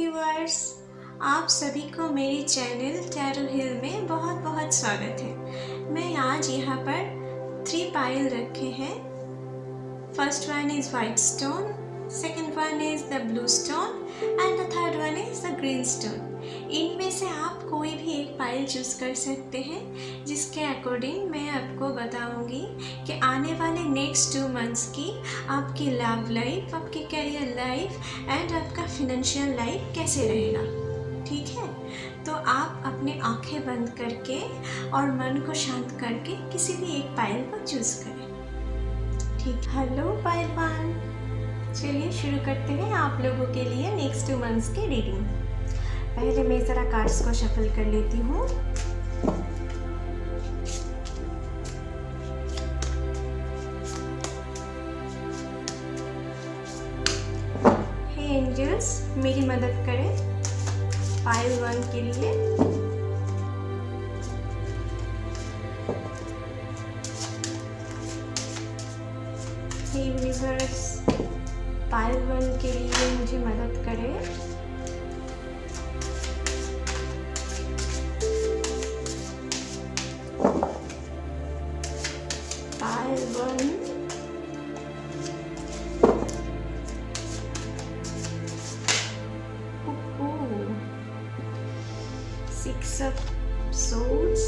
Viewers, आप सभी को मेरी चैनल टैरो हिल में बहुत बहुत स्वागत है। मैं आज यहाँ पर 3 पायल रखे हैं। First one is white stone, second one is the blue stone and the third one is the green stone. इनमें से आप कोई भी एक पायल चूज़ कर सकते हैं, जिसके अकॉर्डिंग मैं आपको बताऊंगी कि आने वाले नेक्स्ट 2 मंथ्स की आपकी लव लाइफ, आपकी करियर लाइफ एंड आपका फिनेंशियल लाइफ कैसे रहेगा। ठीक है, तो आप अपने आंखें बंद करके और मन को शांत करके किसी भी एक पायल को चूज़ करें। ठीक, हेलो पायलवान, चलिए शुरू करते हैं आप लोगों के लिए नेक्स्ट 2 मंथ्स की रीडिंग। पहले मैं ज़रा कार्ड्स को शफल कर लेती हूँ। हे एंजल्स, मेरी मदद करें पायल 1 के लिए। हे यूनिवर्स, पायल 1 के लिए मुझे मदद करें। पायल 1, Six of Swords।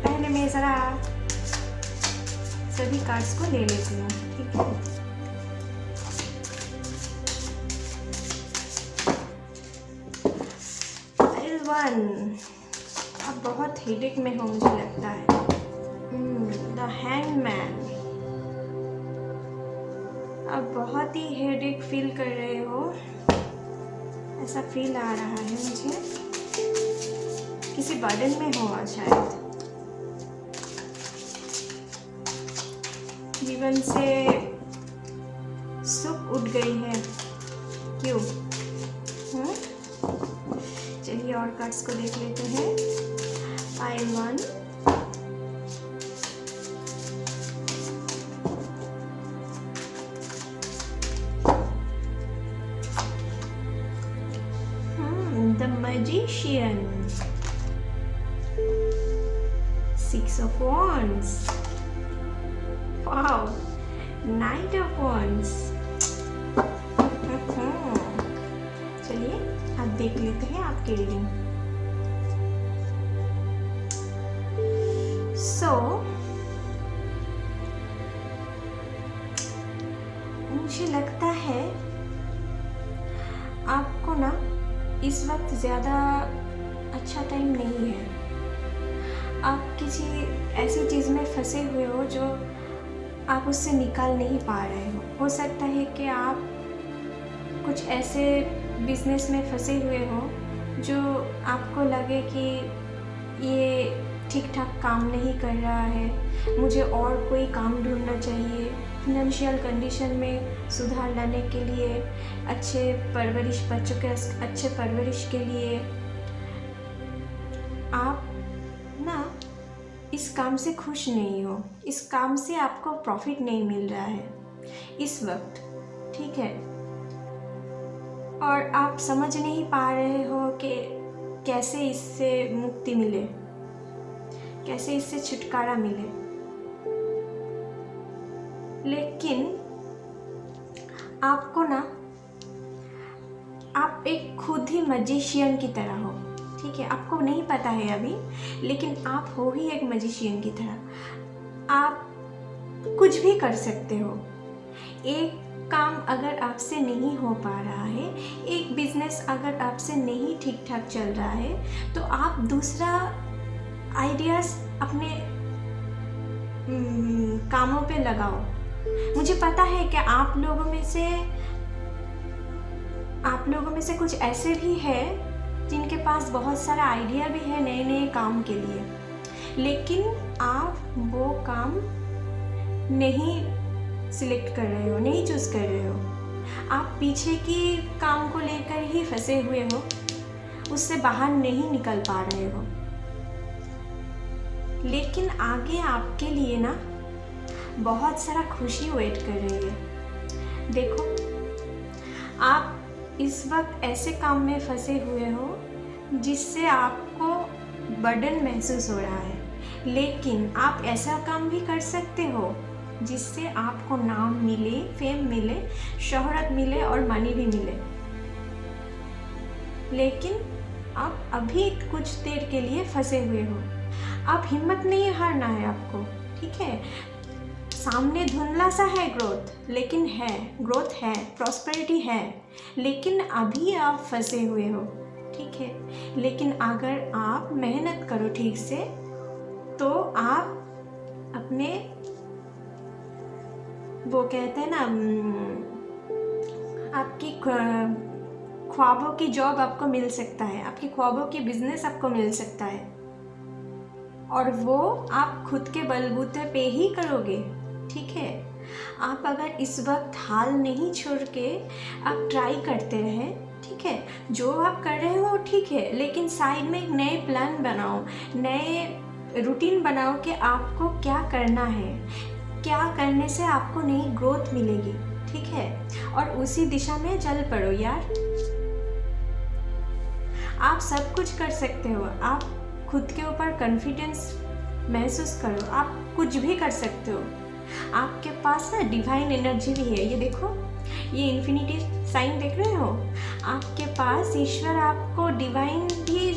पहले मैं ज़रा सभी कार्ड्स को ले लेती हूँ। ठीक है, पायल 1, अब बहुत हेडेक में हो मुझे लगता है। द हैंगमैन, अब बहुत ही हेडेक फील कर रहे हो, ऐसा फील आ रहा है मुझे। किसी बर्डन में हो आज शायद। जीवन से सुख उठ गई है, क्यों? चलिए और कार्ड्स को देख लेते हैं। पायल 1, the magician, 6 of Wands, wow, Knight of Wands। चलिए अब देख लेते हैं आपकी रीडिंग। मुझे लगता है आपको ना इस वक्त ज़्यादा अच्छा टाइम नहीं है। आप किसी ऐसी चीज़ में फंसे हुए हो जो आप उससे निकाल नहीं पा रहे हो सकता है कि आप कुछ ऐसे बिजनेस में फंसे हुए हो जो आपको लगे कि ये ठीक ठाक काम नहीं कर रहा है, मुझे और कोई काम ढूंढना चाहिए। फिनेंशियल कंडीशन में सुधार लाने के लिए, अच्छे परवरिश, बच्चों के अच्छे परवरिश के लिए आप ना इस काम से खुश नहीं हो। इस काम से आपको प्रॉफिट नहीं मिल रहा है इस वक्त। ठीक है, और आप समझ नहीं पा रहे हो कि कैसे इससे मुक्ति मिले, कैसे इससे छुटकारा मिले। लेकिन आपको ना, आप एक खुद ही मैजिशियन की तरह हो। ठीक है, आपको नहीं पता है अभी, लेकिन आप हो ही एक मैजिशियन की तरह। आप कुछ भी कर सकते हो। एक काम अगर आपसे नहीं हो पा रहा है, एक बिजनेस अगर आपसे नहीं ठीक ठाक चल रहा है, तो आप दूसरा आइडियाज़ अपने कामों पे लगाओ। मुझे पता है कि आप लोगों में से कुछ ऐसे भी हैं जिनके पास बहुत सारा आइडिया भी है नए नए काम के लिए, लेकिन आप वो काम नहीं सिलेक्ट कर रहे हो, नहीं चूज़ कर रहे हो। आप पीछे की काम को लेकर ही फंसे हुए हो, उससे बाहर नहीं निकल पा रहे हो। लेकिन आगे आपके लिए ना बहुत सारा खुशी वेट कर रही है। देखो, आप इस वक्त ऐसे काम में फंसे हुए हो जिससे आपको बर्डन महसूस हो रहा है, लेकिन आप ऐसा काम भी कर सकते हो जिससे आपको नाम मिले, फेम मिले, शोहरत मिले और मनी भी मिले। लेकिन आप अभी कुछ देर के लिए फंसे हुए हो। आप हिम्मत नहीं हारना है आपको, ठीक है। सामने धुंधला सा है ग्रोथ, लेकिन है ग्रोथ है, प्रॉस्पेरिटी है, लेकिन अभी आप फंसे हुए हो, ठीक है। लेकिन अगर आप मेहनत करो ठीक से तो आप अपने, वो कहते हैं ना, आपकी ख्वाबों की जॉब आपको मिल सकता है, आपकी ख्वाबों की बिजनेस आपको मिल सकता है, और वो आप खुद के बलबूते पे ही करोगे, ठीक है। आप अगर इस वक्त हाल नहीं छोड़ के आप ट्राई करते रहे, ठीक है। जो आप कर रहे हो ठीक है, लेकिन साइड में एक नए प्लान बनाओ, नए रूटीन बनाओ कि आपको क्या करना है, क्या करने से आपको नई ग्रोथ मिलेगी, ठीक है। और उसी दिशा में चल पड़ो यार। आप सब कुछ कर सकते हो। आप खुद के ऊपर कॉन्फिडेंस महसूस करो, आप कुछ भी कर सकते हो। आपके पास ना डिवाइन एनर्जी भी है। ये देखो, ये इन्फिनिटी साइन देख रहे हो, आपके पास ईश्वर आपको डिवाइन भी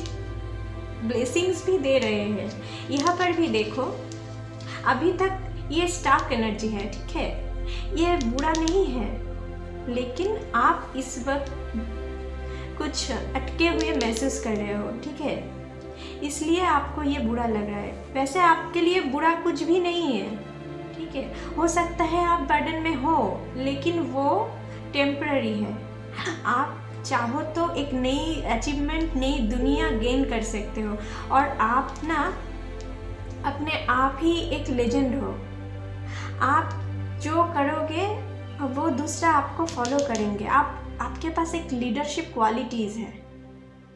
ब्लेसिंग्स भी दे रहे हैं। यहाँ पर भी देखो, अभी तक ये स्टार्क एनर्जी है, ठीक है। ये बुरा नहीं है, लेकिन आप इस वक्त कुछ अटके हुए महसूस कर रहे हो, ठीक है। इसलिए आपको ये बुरा लग रहा है। वैसे आपके लिए बुरा कुछ भी नहीं है, ठीक है। हो सकता है आप बर्डन में हो, लेकिन वो टेम्पररी है। आप चाहो तो एक नई अचीवमेंट, नई दुनिया गेन कर सकते हो, और आप ना अपने आप ही एक लेजेंड हो। आप जो करोगे वो दूसरा आपको फॉलो करेंगे। आपके पास एक लीडरशिप क्वालिटीज़ है,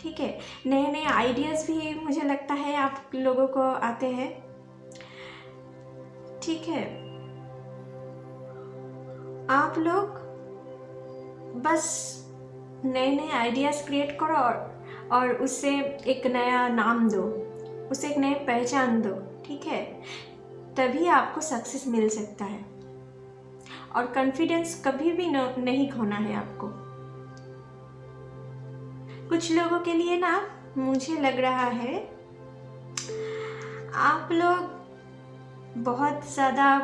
ठीक है। नए नए आइडियाज़ भी मुझे लगता है आप लोगों को आते हैं, ठीक है। आप लोग बस नए नए आइडियाज़ क्रिएट करो और उससे एक नया नाम दो, उसे एक नई पहचान दो, ठीक है। तभी आपको सक्सेस मिल सकता है। और कॉन्फिडेंस कभी भी नहीं खोना है आपको। कुछ लोगों के लिए ना, मुझे लग रहा है आप लोग बहुत ज़्यादा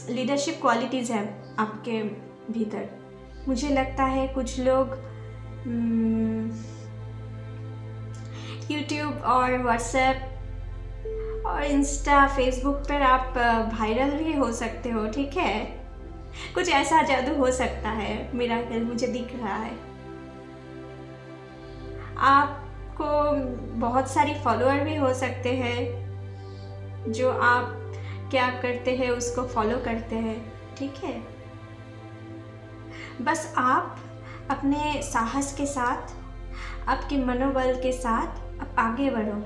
लीडरशिप क्वालिटीज़ है आपके भीतर। मुझे लगता है कुछ लोग यूट्यूब और व्हाट्सएप और इंस्टा, फेसबुक पर आप वायरल भी हो सकते हो, ठीक है। कुछ ऐसा जादू हो सकता है, मिराकल मुझे दिख रहा है। आपको बहुत सारी फॉलोअर भी हो सकते हैं जो आप क्या करते हैं उसको फॉलो करते हैं, ठीक है। बस आप अपने साहस के साथ, आपके मनोबल के साथ अब आगे बढ़ो।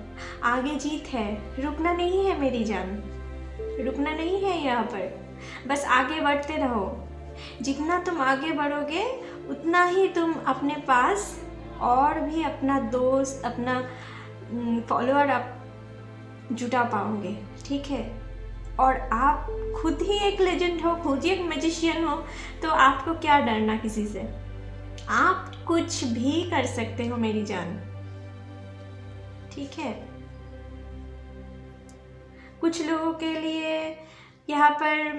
आगे जीत है, रुकना नहीं है मेरी जान, रुकना नहीं है यहाँ पर। बस आगे बढ़ते रहो। जितना तुम आगे बढ़ोगे उतना ही तुम अपने पास और भी अपना दोस्त, अपना फॉलोअर आप जुटा पाओगे, ठीक है। और आप खुद ही एक लेजेंड हो, खुद ही एक मैजिशियन हो, तो आपको क्या डरना किसी से। आप कुछ भी कर सकते हो मेरी जान, ठीक है। कुछ लोगों के लिए यहाँ पर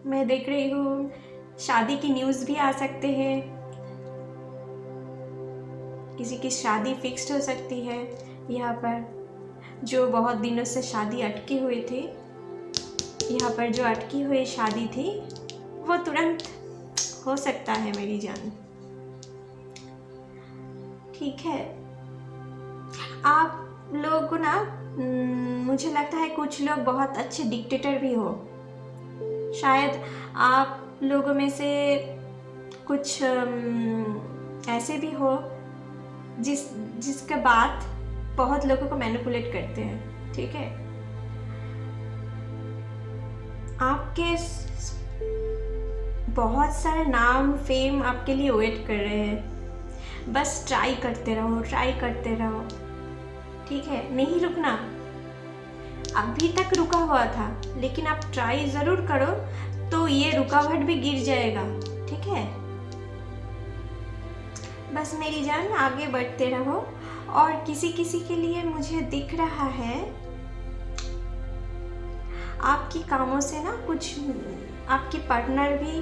मैं देख रही हूँ शादी की न्यूज़ भी आ सकते हैं। किसी की शादी फिक्स्ड हो सकती है। यहाँ पर जो बहुत दिनों से शादी अटकी हुई थी, यहाँ पर जो अटकी हुई शादी थी वो तुरंत हो सकता है मेरी जान, ठीक है। आप लोगों को ना, मुझे लगता है कुछ लोग बहुत अच्छे डिक्टेटर भी हो। शायद आप लोगों में से कुछ ऐसे भी हो जिसके बाद बहुत लोगों को मैनिपुलेट करते हैं, ठीक है। आपके बहुत सारे नाम फेम आपके लिए वेट कर रहे हैं। बस ट्राई करते रहो, ट्राई करते रहो, ठीक है? नहीं रुकना। अभी तक रुका हुआ था, लेकिन आप ट्राई ज़रूर करो तो ये रुकावट भी गिर जाएगा, ठीक है? बस मेरी जान आगे बढ़ते रहो। और किसी किसी के लिए मुझे दिख रहा है आपकी कामों से ना कुछ आपकी पार्टनर भी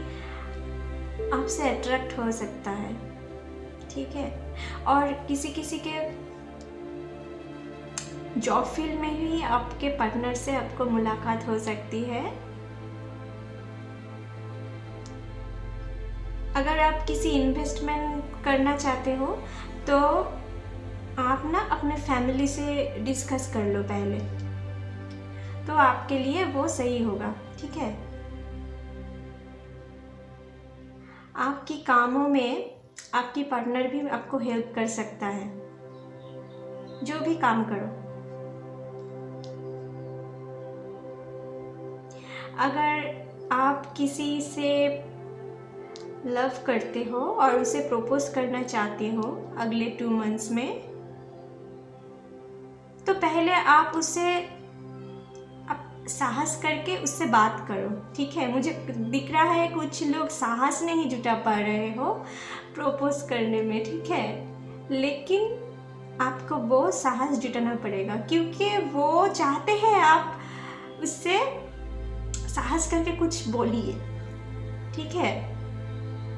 आपसे अट्रैक्ट हो सकता है, ठीक है? और किसी किसी के जॉब फील्ड में भी आपके पार्टनर से आपको मुलाकात हो सकती है। अगर आप किसी इन्वेस्टमेंट करना चाहते हो तो आप ना अपने फैमिली से डिस्कस कर लो पहले, तो आपके लिए वो सही होगा, ठीक है? आपकी कामों में आपकी पार्टनर भी आपको हेल्प कर सकता है, जो भी काम करो। अगर आप किसी से लव करते हो और उसे प्रपोज करना चाहते हो अगले 2 मंथ्स में, तो पहले आप उससे साहस करके उससे बात करो, ठीक है? मुझे दिख रहा है कुछ लोग साहस नहीं जुटा पा रहे हो प्रपोज करने में, ठीक है? लेकिन आपको वो साहस जुटाना पड़ेगा, क्योंकि वो चाहते हैं आप उससे साहस करके कुछ बोलिए, ठीक है?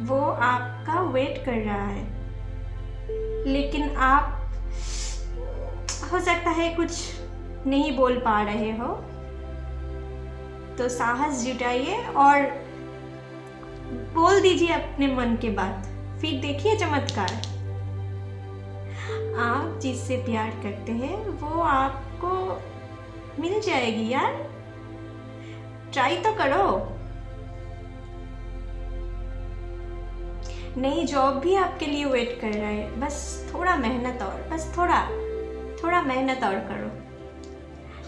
वो आपका वेट कर रहा है, लेकिन आप हो सकता है कुछ नहीं बोल पा रहे हो, तो साहस जुटाइए और बोल दीजिए अपने मन की बात, फिर देखिए चमत्कार। आप जिससे प्यार करते हैं वो आपको मिल जाएगी यार, ट्राई तो करो। नई जॉब भी आपके लिए वेट कर रहा है, बस थोड़ा मेहनत और, बस थोड़ा मेहनत और करो।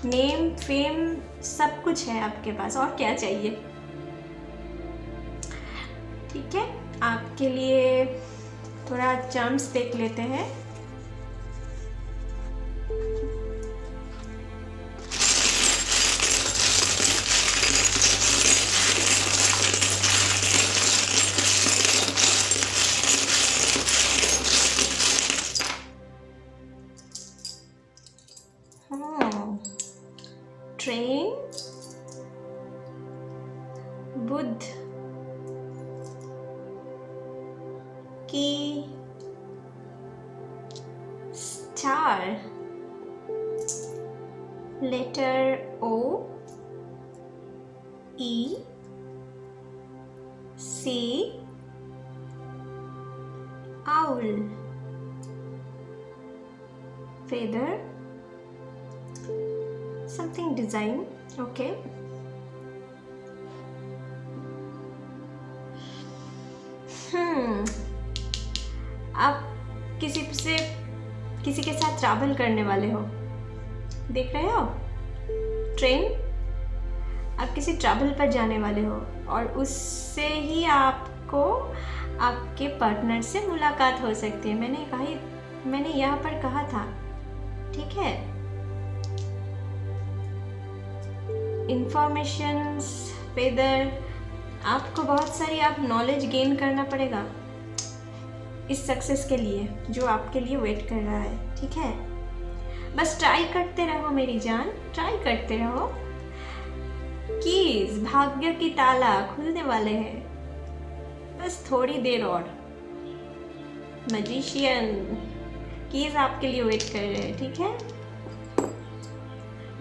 नेम फेम सब कुछ है आपके पास, और क्या चाहिए, ठीक है? आपके लिए थोड़ा चांस देख लेते हैं। ट्रेन, बुध की, star, letter O, E, C, owl, feather, something design, okay? आप किसी के साथ ट्रैवल करने वाले हो, देख रहे हो? ट्रेन, आप किसी ट्रैवल पर जाने वाले हो और उससे ही आपको आपके पार्टनर से मुलाकात हो सकती है। मैंने यहाँ पर कहा था, ठीक है? इंफॉर्मेशंस, वेदर, आपको बहुत सारी नॉलेज गेन करना पड़ेगा इस सक्सेस के लिए जो आपके लिए वेट कर रहा है, ठीक है? बस ट्राई करते रहो मेरी जान, ट्राई करते रहो। कीज, भाग्य की ताला खुलने वाले हैं, बस थोड़ी देर और। मैजिशियन, कीज आपके लिए वेट कर रहे हैं, ठीक है?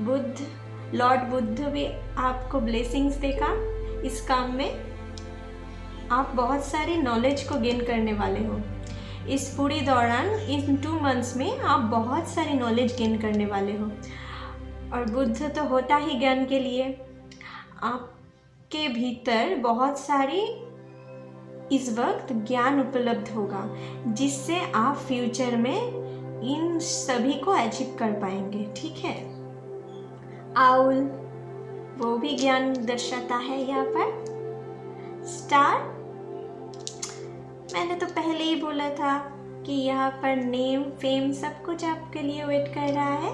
बुद्ध, लॉर्ड बुद्ध भी आपको ब्लेसिंग्स देगा इस काम में। आप बहुत सारी नॉलेज को गेन करने वाले हो इस पूरी दौरान। इन 2 मंथ्स में आप बहुत सारी नॉलेज गेन करने वाले हो। और बुद्ध तो होता ही ज्ञान के लिए, आपके भीतर बहुत सारी इस वक्त ज्ञान उपलब्ध होगा, जिससे आप फ्यूचर में इन सभी को अचीव कर पाएंगे, ठीक है? आउल, वो भी ज्ञान दर्शाता है यहाँ पर। स्टार, मैंने तो पहले ही बोला था कि यहाँ पर नेम फेम सब कुछ आपके लिए वेट कर रहा है।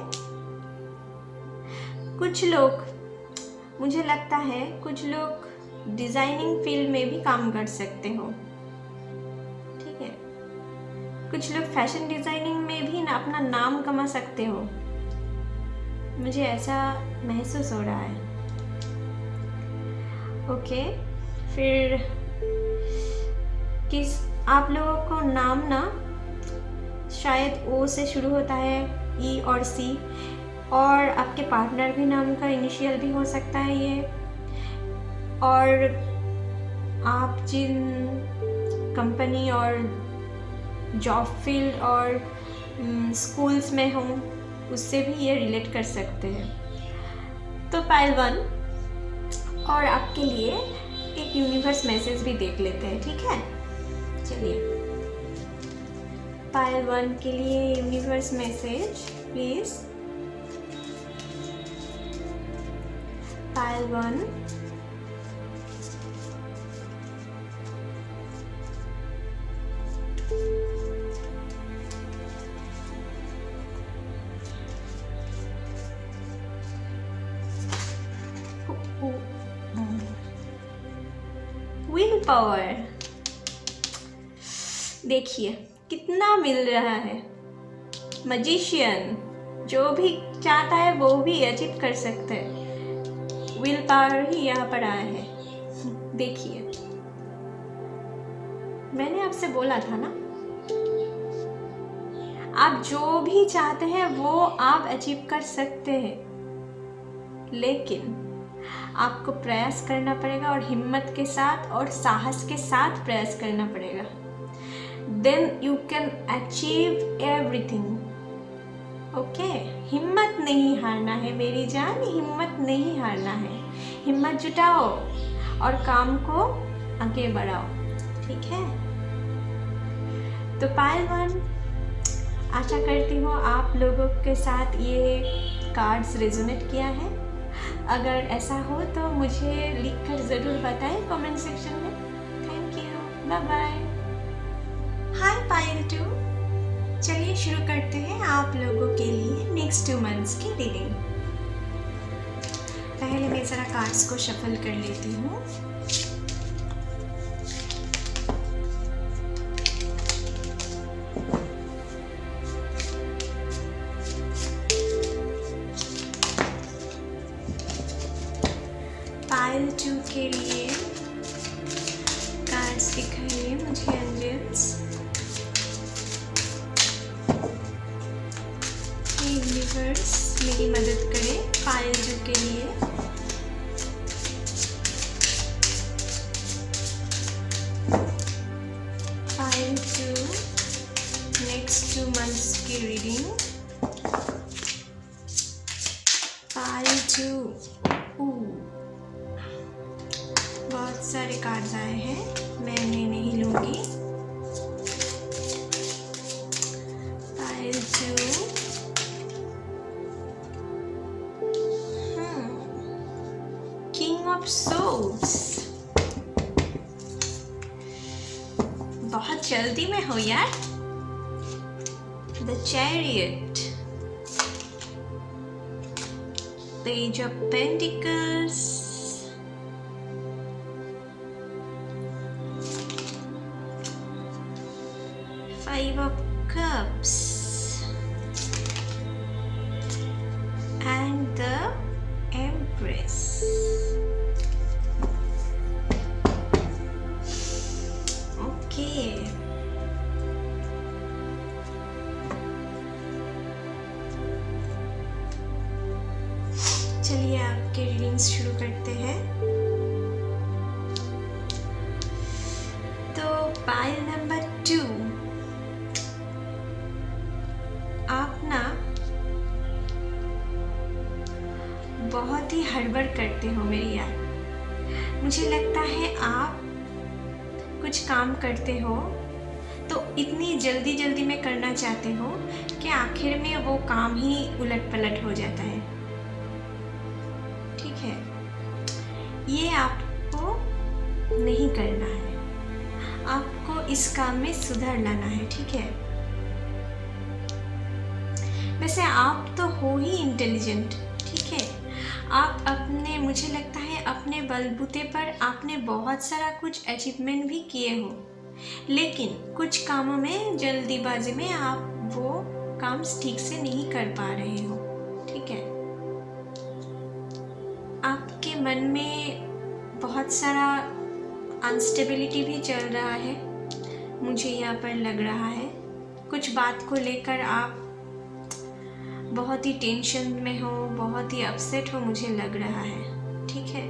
कुछ लोग, मुझे लगता है कुछ लोग डिज़ाइनिंग फील्ड में भी काम कर सकते हो, ठीक है। कुछ लोग फैशन डिज़ाइनिंग में भी अपना नाम कमा सकते हो, मुझे ऐसा महसूस हो रहा है। ओके, फिर किस आप लोगों को नाम ना शायद ओ से शुरू होता है, ई और सी, और आपके पार्टनर भी नाम का इनिशियल भी हो सकता है ये। और आप जिन कंपनी और जॉब फील्ड और स्कूल्स में हों उससे भी ये रिलेट कर सकते हैं। तो पाइल 1 और आपके लिए एक यूनिवर्स मैसेज भी देख लेते हैं, ठीक है। चलिए, पाइल 1 के लिए universe message please. Pile 1, will power. देखिए कितना मिल रहा है। मैजिशियन, जो भी चाहता है वो भी अचीव कर सकते हैं। विल पावर ही यहाँ पर आया है। देखिए, मैंने आपसे बोला था ना, आप जो भी चाहते हैं वो आप अचीव कर सकते हैं, लेकिन आपको प्रयास करना पड़ेगा और हिम्मत के साथ और साहस के साथ प्रयास करना पड़ेगा। Then you can achieve everything. Okay, हिम्मत नहीं हारना है मेरी जान, हिम्मत नहीं हारना है। हिम्मत जुटाओ और काम को आगे बढ़ाओ, ठीक है। तो पाइल 1, आशा करती हूँ आप लोगों के साथ ये कार्ड्स रेजोनेट किया है। अगर ऐसा हो तो मुझे लिखकर ज़रूर बताएं कमेंट सेक्शन में। Thank you, bye bye. Hi pile 2, चलिए शुरू करते हैं आप लोगों के लिए नेक्स्ट 2 मंथ्स की रीडिंग। पहले मैं ज़रा कार्ड्स को शफल कर लेती हूँ। पाइल 2 के लिए कार्ड्स दिखाइए मुझे एंजल्स। यूनिवर्स मेरी मदद करे पाइल 2 के लिए। पाइल 2 नेक्स्ट 2 मंथ्स की रीडिंग। पाइल 2, बहुत सारे कार्ड्स आए हैं, मैं इन्हें नहीं लूँगी। Pile 2, king of souls. बहुत जल्दी में हो यार। The chariot, page of pentacles, Five of Cups, and the Empress. Okay. चलिए आपके रीडिंग्स शुरू करते हैं। तो पाइल नंबर 2, आप ना बहुत ही हड़बड़ करते हो मेरी यार। मुझे लगता है आप कुछ काम करते हो तो इतनी जल्दी जल्दी में करना चाहते हो कि आखिर में वो काम ही उलट पलट हो जाता है, ठीक है। ये आपको नहीं करना है। आपको इस काम में सुधार लाना है, ठीक है। वैसे आप तो हो ही इंटेलिजेंट, ठीक है। आप अपने, मुझे लगता है अपने बलबूते पर आपने बहुत सारा कुछ अचीवमेंट भी किए हो, लेकिन कुछ कामों में जल्दीबाजी में आप वो काम ठीक से नहीं कर पा रहे हो, ठीक है। आपके मन में बहुत सारा अनस्टेबिलिटी भी चल रहा है, मुझे यहाँ पर लग रहा है। कुछ बात को लेकर आप बहुत ही टेंशन में हो, बहुत ही अपसेट हो, मुझे लग रहा है, ठीक है।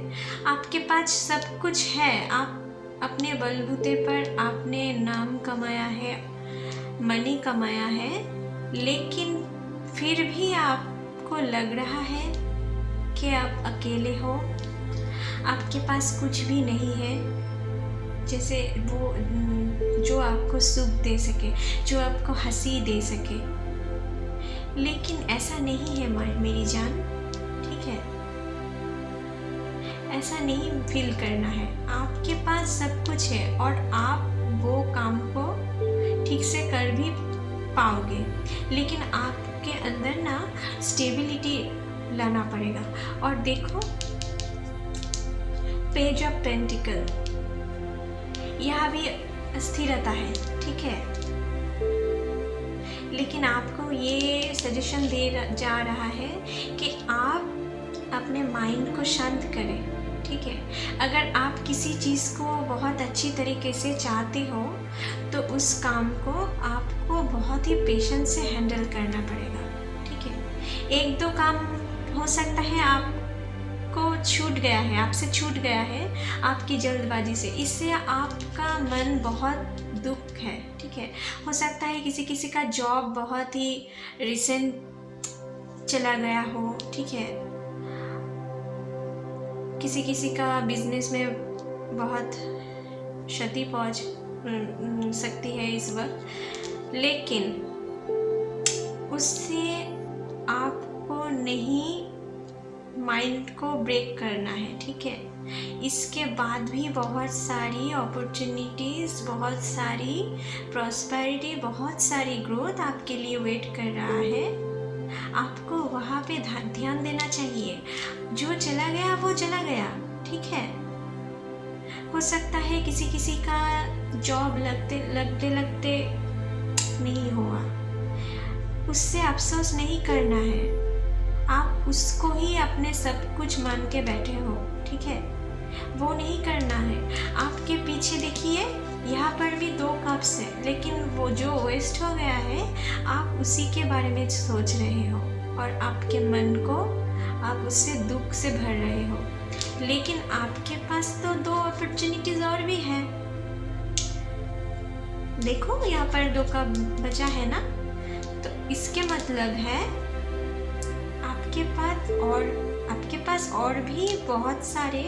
आपके पास सब कुछ है, आप अपने बलबूते पर आपने नाम कमाया है, मनी कमाया है, लेकिन फिर भी आपको लग रहा है कि आप अकेले हो, आपके पास कुछ भी नहीं है, जैसे वो जो आपको सुख दे सके, जो आपको हंसी दे सके। लेकिन ऐसा नहीं है मेरी जान, ठीक है। ऐसा नहीं फील करना है, आपके पास सब कुछ है और आप वो काम को ठीक से कर भी पाओगे, लेकिन आपके अंदर ना स्टेबिलिटी लाना पड़ेगा। और देखो, पेज ऑफ पेंटिकल, यह भी स्थिरता है, ठीक है। लेकिन आपको ये सजेशन दे जा रहा है कि आप अपने माइंड को शांत करें, ठीक है। अगर आप किसी चीज़ को बहुत अच्छी तरीके से चाहते हो तो उस काम को आपको बहुत ही पेशेंस से हैंडल करना पड़ेगा, ठीक है। एक दो काम हो सकता है आपको छूट गया है, आपसे छूट गया है आपकी जल्दबाजी से, इससे आपका मन बहुत दुख है, ठीक है। हो सकता है किसी का जॉब बहुत ही रिसेंट चला गया हो, ठीक है। किसी का बिजनेस में बहुत क्षति पहुंच सकती है इस वक्त, लेकिन उससे आपको नहीं माइंड को ब्रेक करना है, ठीक है। इसके बाद भी बहुत सारी अपॉर्चुनिटीज़, बहुत सारी प्रॉस्पेरिटी, बहुत सारी ग्रोथ आपके लिए वेट कर रहा है। आपको वहाँ पे ध्यान देना चाहिए। जो चला गया वो चला गया, ठीक है। हो सकता है किसी का जॉब लगते नहीं हुआ, उससे अफसोस नहीं करना है। आप उसको ही अपने सब कुछ मान के बैठे हो, ठीक है, वो नहीं करना है। आपके पीछे देखिए, यहाँ पर भी 2 कप्स हैं, लेकिन वो जो वेस्ट हो गया है आप उसी के बारे में सोच रहे हो और आपके मन को आप उससे दुख से भर रहे हो। लेकिन आपके पास तो 2 अपॉर्चुनिटीज और भी हैं। देखो यहाँ पर 2 कप बचा है ना, तो इसके मतलब है आपके पास और भी बहुत सारे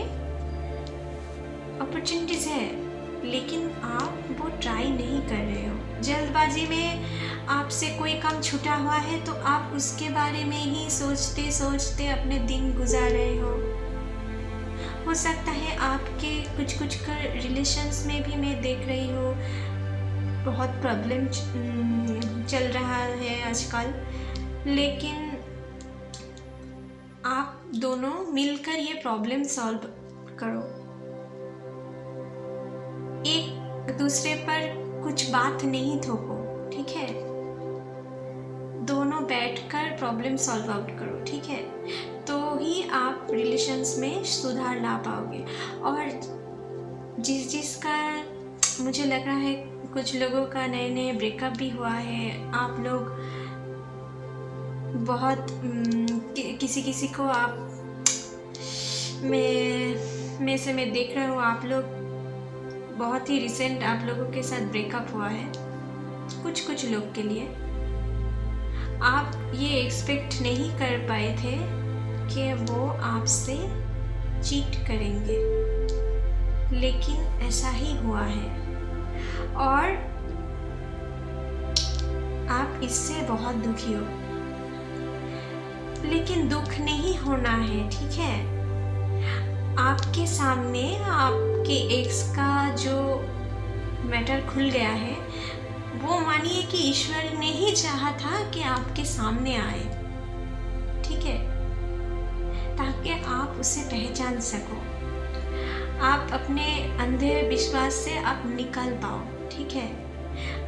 अपॉर्चुनिटीज है, लेकिन आप वो ट्राई नहीं कर रहे हो। जल्दबाजी में आपसे कोई काम छूटा हुआ है तो आप उसके बारे में ही सोचते सोचते अपने दिन गुजार रहे हो सकता है आपके कुछ रिलेशंस में भी मैं देख रही हूँ बहुत प्रॉब्लम चल रहा है आजकल, लेकिन आप दोनों मिलकर ये प्रॉब्लम सॉल्व करो। एक दूसरे पर कुछ बात नहीं थोपो, ठीक है। दोनों बैठकर प्रॉब्लम सॉल्व आउट करो, ठीक है, तो ही आप रिलेशंस में सुधार ला पाओगे। और जिसका मुझे लग रहा है कुछ लोगों का नए ब्रेकअप भी हुआ है, आप लोग बहुत किसी को आप मैं देख रहा हूँ, आप लोग बहुत ही रिसेंट आप लोगों के साथ ब्रेकअप हुआ है। कुछ लोग के लिए आप ये एक्सपेक्ट नहीं कर पाए थे कि वो आपसे चीट करेंगे, लेकिन ऐसा ही हुआ है और आप इससे बहुत दुखी हो। लेकिन दुख नहीं होना है, ठीक है। आपके सामने आपके एक्स का जो मैटर खुल गया है, वो मानिए कि ईश्वर ने ही चाहा था कि आपके सामने आए, ठीक है, ताकि आप उसे पहचान सको, आप अपने अंधे विश्वास से आप निकल पाओ, ठीक है,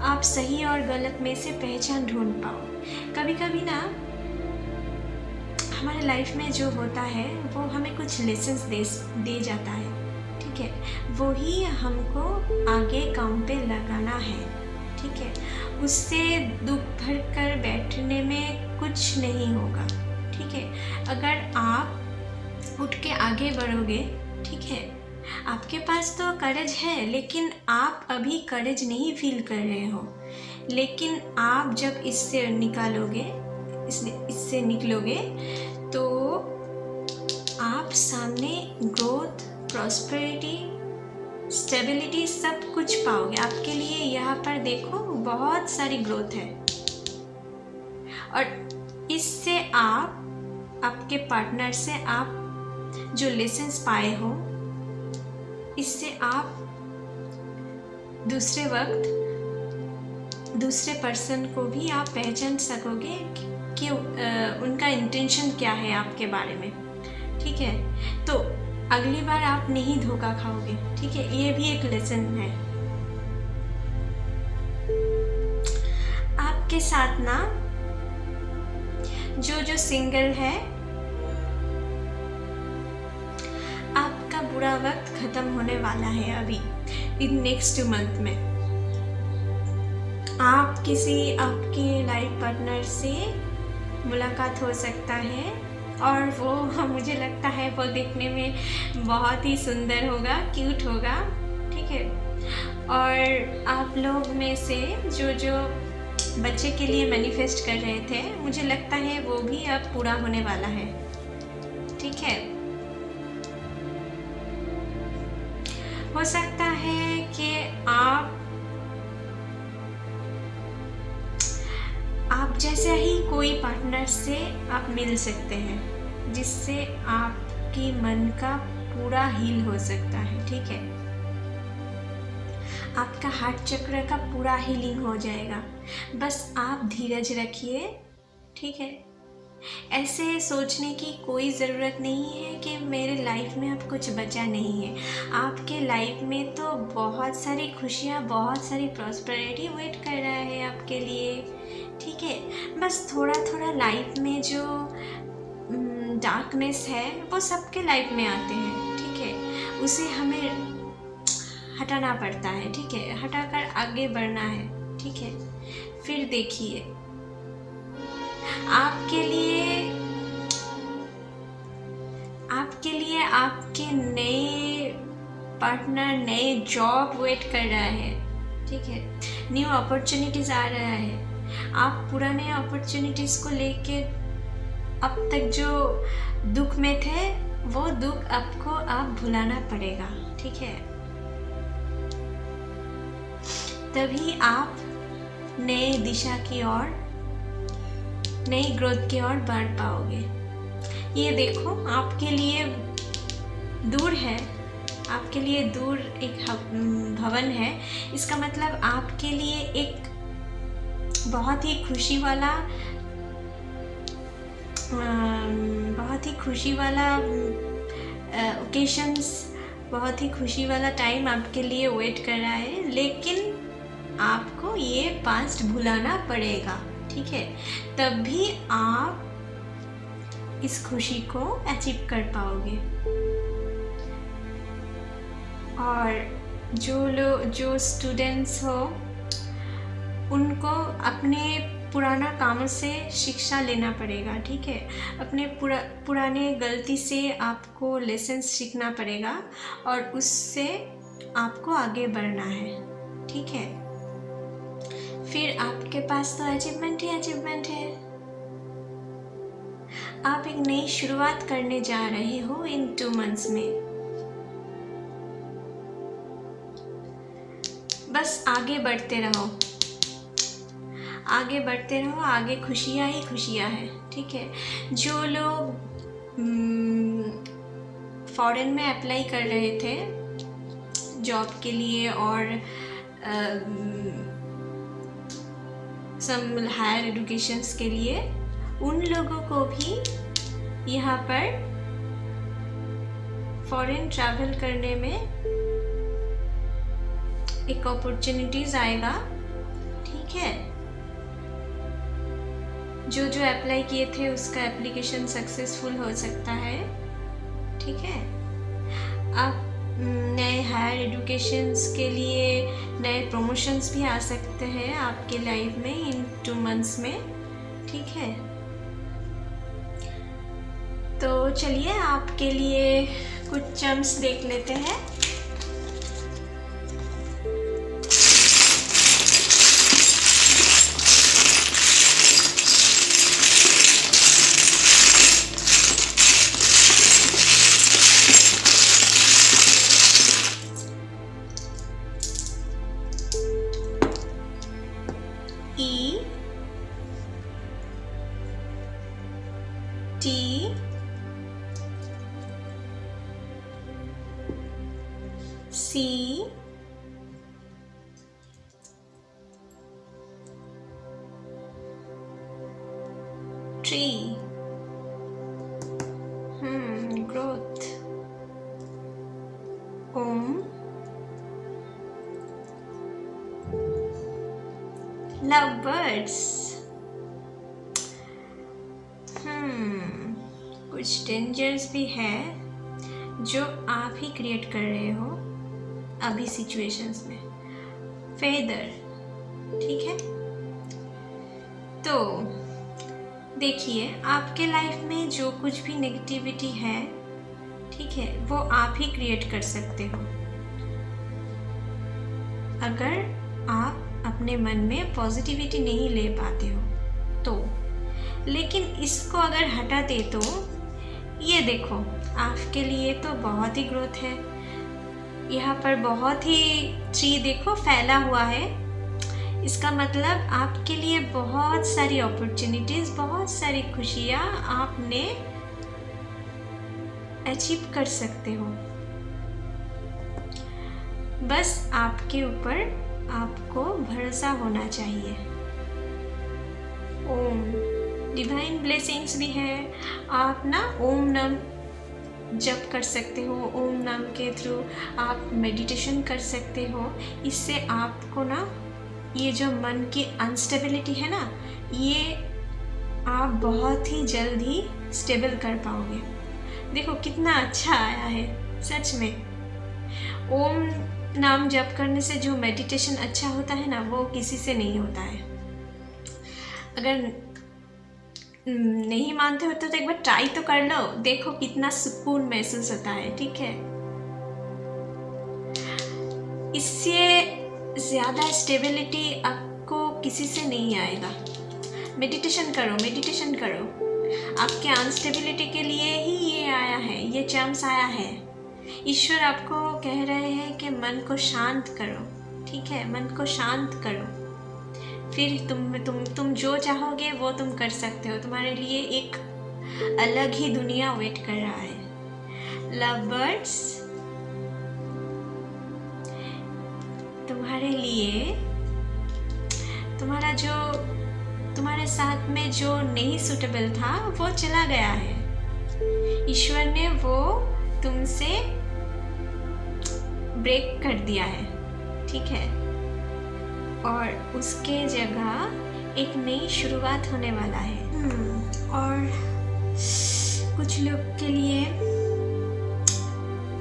आप सही और गलत में से पहचान ढूंढ पाओ। कभी कभी ना हमारे लाइफ में जो होता है वो हमें कुछ लेसन्स दे जाता है, ठीक है, वो ही हमको आगे काम पे लगाना है, ठीक है, उससे दुख भर कर बैठने में कुछ नहीं होगा, ठीक है। अगर आप उठ के आगे बढ़ोगे, ठीक है, आपके पास तो करेज है, लेकिन आप अभी करेज नहीं फील कर रहे हो, लेकिन आप जब इससे निकलोगे तो आप सामने ग्रोथ, प्रॉस्पेरिटी, स्टेबिलिटी सब कुछ पाओगे। आपके लिए यहाँ पर देखो बहुत सारी ग्रोथ है, और इससे आप आपके पार्टनर से आप जो लेसन्स पाए हो, इससे आप दूसरे वक्त दूसरे पर्सन को भी आप पहचान सकोगे कि उनका इंटेंशन क्या है आपके बारे में, ठीक है। तो अगली बार आप नहीं धोखा खाओगे, ठीक है, ये भी एक लेसन है। आपके साथ ना जो सिंगल है, आपका बुरा वक्त खत्म होने वाला है अभी इन नेक्स्ट 2 मंथ में। आप किसी आपके लाइफ पार्टनर से मुलाकात हो सकता है, और वो मुझे लगता है वो देखने में बहुत ही सुंदर होगा, क्यूट होगा, ठीक है। और आप लोग में से जो बच्चे के लिए मैनिफेस्ट कर रहे थे, मुझे लगता है वो भी अब पूरा होने वाला है, ठीक है। हो सकता है कि आप जैसे ही कोई पार्टनर से आप मिल सकते हैं, जिससे आपकी मन का पूरा हील हो सकता है, ठीक है। आपका हार्ट चक्र का पूरा हीलिंग हो जाएगा, बस आप धीरज रखिए, ठीक है। ऐसे सोचने की कोई ज़रूरत नहीं है कि मेरे लाइफ में अब कुछ बचा नहीं है। आपके लाइफ में तो बहुत सारी खुशियाँ, बहुत सारी प्रॉस्पेरिटी वेट कर रहा है आपके लिए, ठीक है। बस थोड़ा थोड़ा लाइफ में जो डार्कनेस है वो सबके लाइफ में आते हैं, ठीक है, उसे हमें हटाना पड़ता है, ठीक है, हटाकर आगे बढ़ना है, ठीक है। फिर देखिए आपके लिए आपके नए पार्टनर, नए जॉब वेट कर रहा है, ठीक है, न्यू अपॉर्चुनिटीज आ रहा है। आप पुराने अपॉर्चुनिटीज को लेके अब तक जो दुख में थे, वो दुख आपको अब भुलाना पड़ेगा, ठीक है, तभी आप नए दिशा की ओर, नई ग्रोथ की ओर बढ़ पाओगे। ये देखो आपके लिए दूर है, आपके लिए दूर एक भवन है, इसका मतलब आपके लिए एक बहुत ही खुशी वाला ओकेशंस, बहुत ही खुशी वाला टाइम आपके लिए वेट कर रहा है, लेकिन आपको ये पास्ट भुलाना पड़ेगा, ठीक है, तभी आप इस खुशी को अचीव कर पाओगे। और जो स्टूडेंट्स हो, उनको अपने पुराना कामों से शिक्षा लेना पड़ेगा, ठीक है, अपने पुराने गलती से आपको लेसन्स सीखना पड़ेगा, और उससे आपको आगे बढ़ना है, ठीक है। फिर आपके पास तो अचीवमेंट ही अचीवमेंट है। आप एक नई शुरुआत करने जा रहे हो इन 2 मंथ्स में। बस आगे बढ़ते रहो, आगे बढ़ते रहो, आगे खुशियाँ ही खुशियाँ हैं, ठीक है। जो लोग फॉरेन में अप्लाई कर रहे थे जॉब के लिए, और सम हायर एजुकेशंस के लिए, उन लोगों को भी यहाँ पर फॉरेन ट्रैवल करने में एक अपॉर्चुनिटीज आएगा। ठीक है, जो जो अप्लाई किए थे उसका एप्लीकेशन सक्सेसफुल हो सकता है। ठीक है, आप नए हायर एजुकेशंस के लिए नए प्रमोशंस भी आ सकते हैं आपके लाइफ में इन 2 months में। ठीक है, तो चलिए आपके लिए कुछ चम्स देख लेते हैं। E T C tree, growth. Love birds. कुछ डेंजर्स भी है जो आप ही क्रिएट कर रहे हो अभी सिचुएशंस में। फेदर, ठीक है। तो देखिए, आपके लाइफ में जो कुछ भी नेगेटिविटी है, ठीक है, वो आप ही क्रिएट कर सकते हो अगर आप अपने मन में पॉजिटिविटी नहीं ले पाते हो तो। लेकिन इसको अगर हटा दे तो ये देखो, आपके लिए तो बहुत ही ग्रोथ है। यहाँ पर बहुत ही ट्री देखो फैला हुआ है। इसका मतलब आपके लिए बहुत सारी अपॉर्चुनिटीज, बहुत सारी खुशियाँ आपने अचीव कर सकते हो। बस आपके ऊपर आपको भरोसा होना चाहिए। ओम डिवाइन ब्लेसिंग्स भी है। आप ना ओम नाम जप कर सकते हो। ओम नाम के थ्रू आप मेडिटेशन कर सकते हो। इससे आपको ना ये जो मन की अनस्टेबिलिटी है ना, ये आप बहुत ही जल्द ही स्टेबल कर पाओगे। देखो कितना अच्छा आया है सच में। ओम नाम जप करने से जो मेडिटेशन अच्छा होता है ना, वो किसी से नहीं होता है। अगर नहीं मानते हो तो एक बार ट्राई तो कर लो, देखो कितना सुकून महसूस होता है। ठीक है, इससे ज़्यादा स्टेबिलिटी आपको किसी से नहीं आएगा। मेडिटेशन करो, मेडिटेशन करो। आपके अनस्टेबिलिटी के लिए ही ये आया है, ये चांस आया है। ईश्वर आपको कह रहे हैं कि मन को शांत करो। ठीक है, मन को शांत करो, फिर तुम जो चाहोगे वो तुम कर सकते हो। तुम्हारे लिए एक अलग ही दुनिया वेट कर रहा है। लव बर्ड्स, तुम्हारे लिए तुम्हारे साथ में जो नहीं सूटेबल था वो चला गया है। ईश्वर ने वो तुमसे ब्रेक कर दिया है। ठीक है, और उसके जगह एक नई शुरुआत होने वाला है। और कुछ लोग के लिए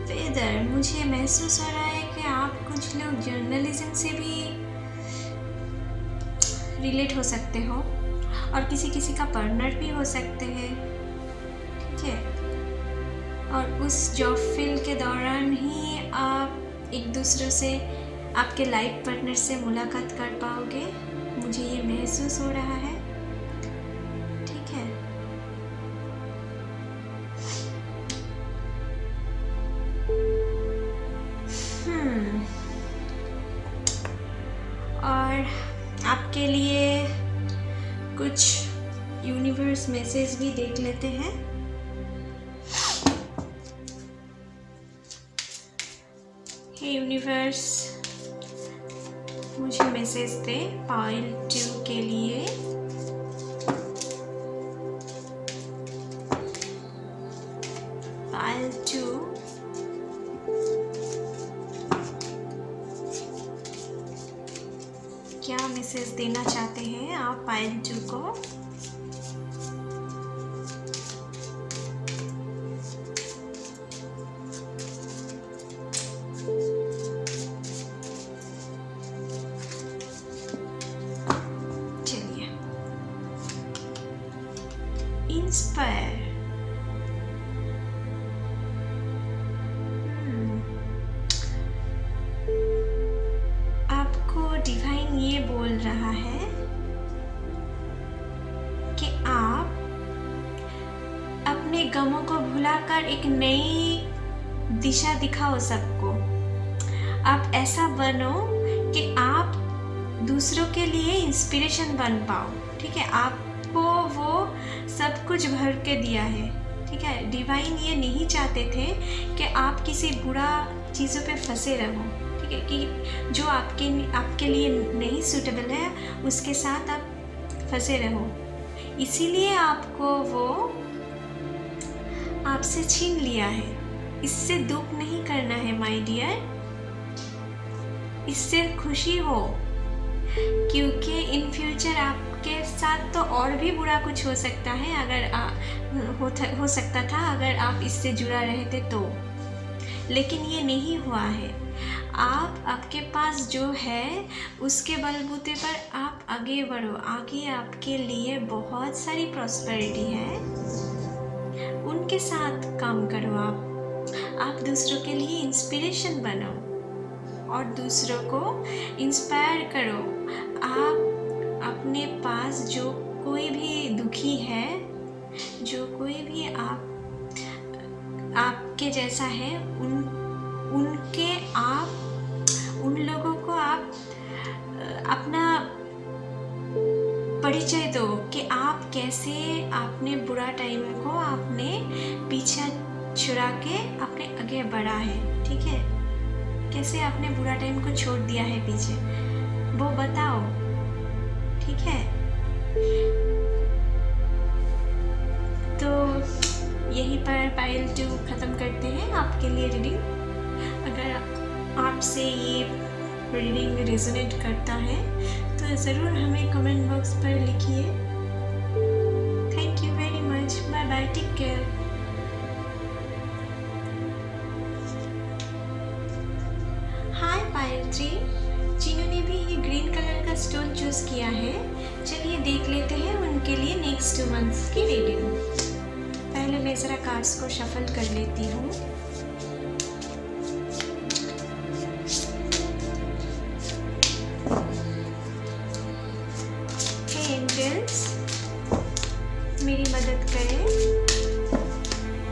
फेदर, मुझे महसूस हो रहा है कि आप कुछ लोग जर्नलिज्म से भी रिलेट हो सकते हो और किसी का पार्टनर भी हो सकते हैं। ठीक है, और उस जॉब फील्ड के दौरान ही आप एक दूसरे से, आपके लाइफ पार्टनर से मुलाकात कर पाओगे। मुझे ये महसूस हो रहा है। ठीक है, और आपके लिए कुछ यूनिवर्स मैसेज भी देख लेते हैं। हे यूनिवर्स, मुझे मैसेज दे पाइल 2 के लिए। पाइल 2 क्या मैसेज देना चाहते हैं आप पाइल 2 को? इंस्पायर। आपको डिवाइन ये बोल रहा है कि आप अपने गमों को भुलाकर एक नई दिशा दिखाओ सबको। आप ऐसा बनो कि आप दूसरों के लिए इंस्पिरेशन बन पाओ। ठीक है, आपको वो सब कुछ भर के दिया है। ठीक है, डिवाइन ये नहीं चाहते थे कि आप किसी बुरा चीज़ों पे फंसे रहो। ठीक है, कि जो आपके लिए नहीं सूटेबल है उसके साथ आप फंसे रहो। इसीलिए आपको वो आपसे छीन लिया है। इससे दुख नहीं करना है माय डियर, इससे खुशी हो, क्योंकि इन फ्यूचर आपके साथ तो और भी बुरा कुछ हो सकता है। अगर हो सकता था अगर आप इससे जुड़ा रहते तो, लेकिन ये नहीं हुआ है। आपके पास जो है उसके बलबूते पर आप आगे बढ़ो। आगे आपके लिए बहुत सारी प्रॉस्पेरिटी है, उनके साथ काम करो। आप दूसरों के लिए इंस्पिरेशन बनो और दूसरों को इंस्पायर करो। आप अपने पास जो कोई भी दुखी है, जो कोई भी आपके जैसा है, उन लोगों को आप अपना परिचय दो कि आप कैसे आपने बुरा टाइम को आपने पीछा छुड़ा के अपने आगे बढ़ा है। ठीक है, कैसे आपने बुरा टाइम को छोड़ दिया है पीछे, वो बताओ। ठीक है, तो यहीं पर पाइल 2 ख़त्म करते हैं आपके लिए रीडिंग। अगर आपसे ये रीडिंग रेजोनेट करता है तो ज़रूर हमें कमेंट बॉक्स पर लिखिए। Thank you very much, bye bye, take care. Hi pile 3, जिन्होंने भी ये ग्रीन कलर का स्टोन चूज़ किया है, चलिए देख लेते हैं उनके लिए नेक्स्ट 2 मंथ्स की रीडिंग। पहले मैं ज़रा कार्ड्स को शफल कर लेती हूँ। हे एंजल्स, मेरी मदद करें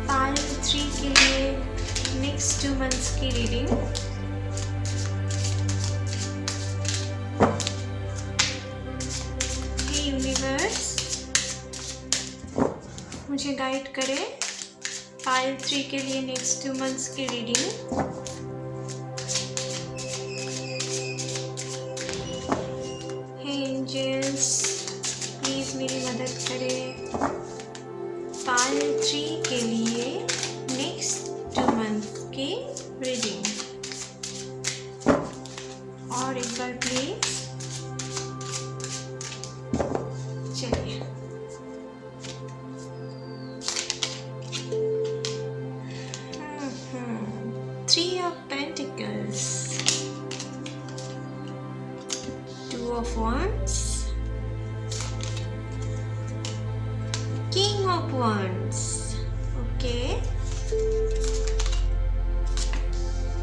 पाइल 3 के लिए नेक्स्ट 2 मंथ्स की रीडिंग। मुझे गाइड करें पाइल 3 के लिए नेक्स्ट 2 मंथ्स की रीडिंग। हे एंजल्स, प्लीज़ मेरी मदद करें पाइल 3 के लिए नेक्स्ट 2 मंथ्स की रीडिंग। और एक बार प्लीज़, चलिए। Three of Pentacles, 2 of Wands, King of Wands, okay,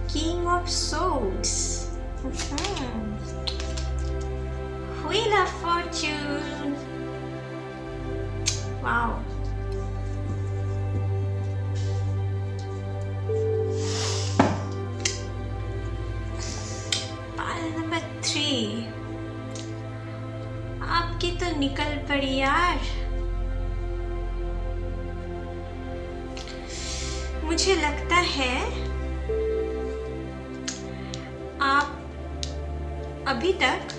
King of Swords, Wheel of Fortune, wow. आपकी तो निकल पड़ी यार। मुझे लगता है आप अभी तक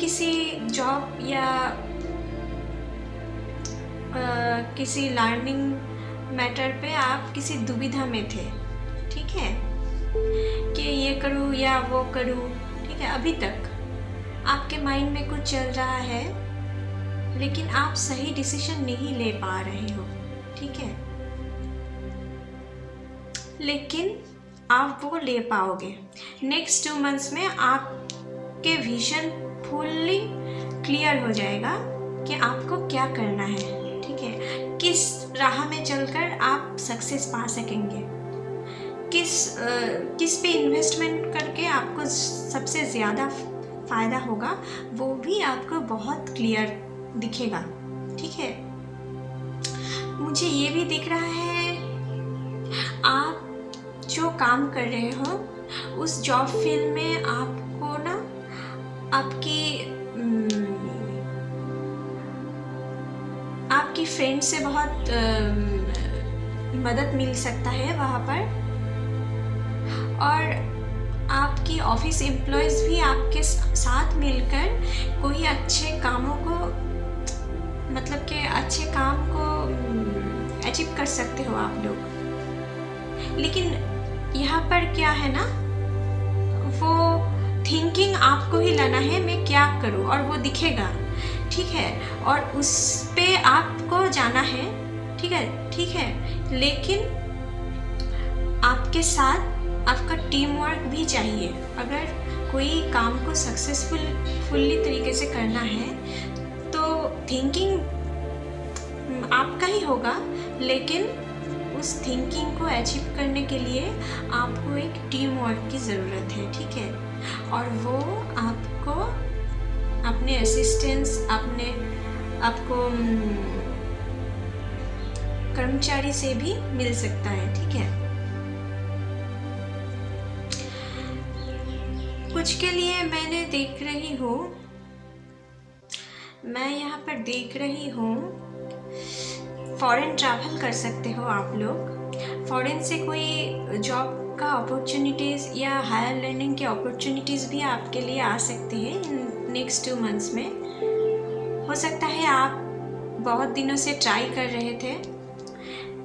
किसी जॉब या किसी लर्निंग मैटर पे आप किसी दुविधा में थे, ठीक है, कि ये करूँ या वो करूँ, ठीक है। अभी तक आपके माइंड में कुछ चल रहा है लेकिन आप सही डिसीजन नहीं ले पा रहे हो, ठीक है, लेकिन आप वो ले पाओगे। नेक्स्ट 2 मंथ्स में आपके विजन फुल्ली क्लियर हो जाएगा कि आपको क्या करना है, ठीक है, किस राह में चलकर आप सक्सेस पा सकेंगे, किस पे इन्वेस्टमेंट करके आपको सबसे ज़्यादा फ़ायदा होगा, वो भी आपको बहुत क्लियर दिखेगा, ठीक है। मुझे ये भी दिख रहा है आप जो काम कर रहे हो उस जॉब फील्ड में आपको ना आपकी फ्रेंड से बहुत मदद मिल सकता है वहाँ पर, और आपकी ऑफिस एम्प्लॉयज़ भी आपके साथ मिलकर कोई अच्छे कामों को, मतलब कि अच्छे काम को अचीव कर सकते हो आप लोग। लेकिन यहाँ पर क्या है ना, वो थिंकिंग आपको ही लाना है, मैं क्या करूँ, और वो दिखेगा, ठीक है, और उस पे आपको जाना है, ठीक है, लेकिन आपके साथ आपका टीम वर्क भी चाहिए। अगर कोई काम को फुल्ली तरीके से करना है तो थिंकिंग आपका ही होगा, लेकिन उस थिंकिंग को अचीव करने के लिए आपको एक टीम वर्क की ज़रूरत है, ठीक है, और वो आपको अपने असिस्टेंट्स, आपको कर्मचारी से भी मिल सकता है, ठीक है। कुछ के लिए मैं यहाँ पर देख रही हूँ फॉरेन ट्रैवल कर सकते हो आप लोग। फॉरेन से कोई जॉब का अपॉर्चुनिटीज़ या हायर लर्निंग के अपॉर्चुनिटीज़ भी आपके लिए आ सकती है नेक्स्ट 2 मंथ्स में। हो सकता है आप बहुत दिनों से ट्राई कर रहे थे,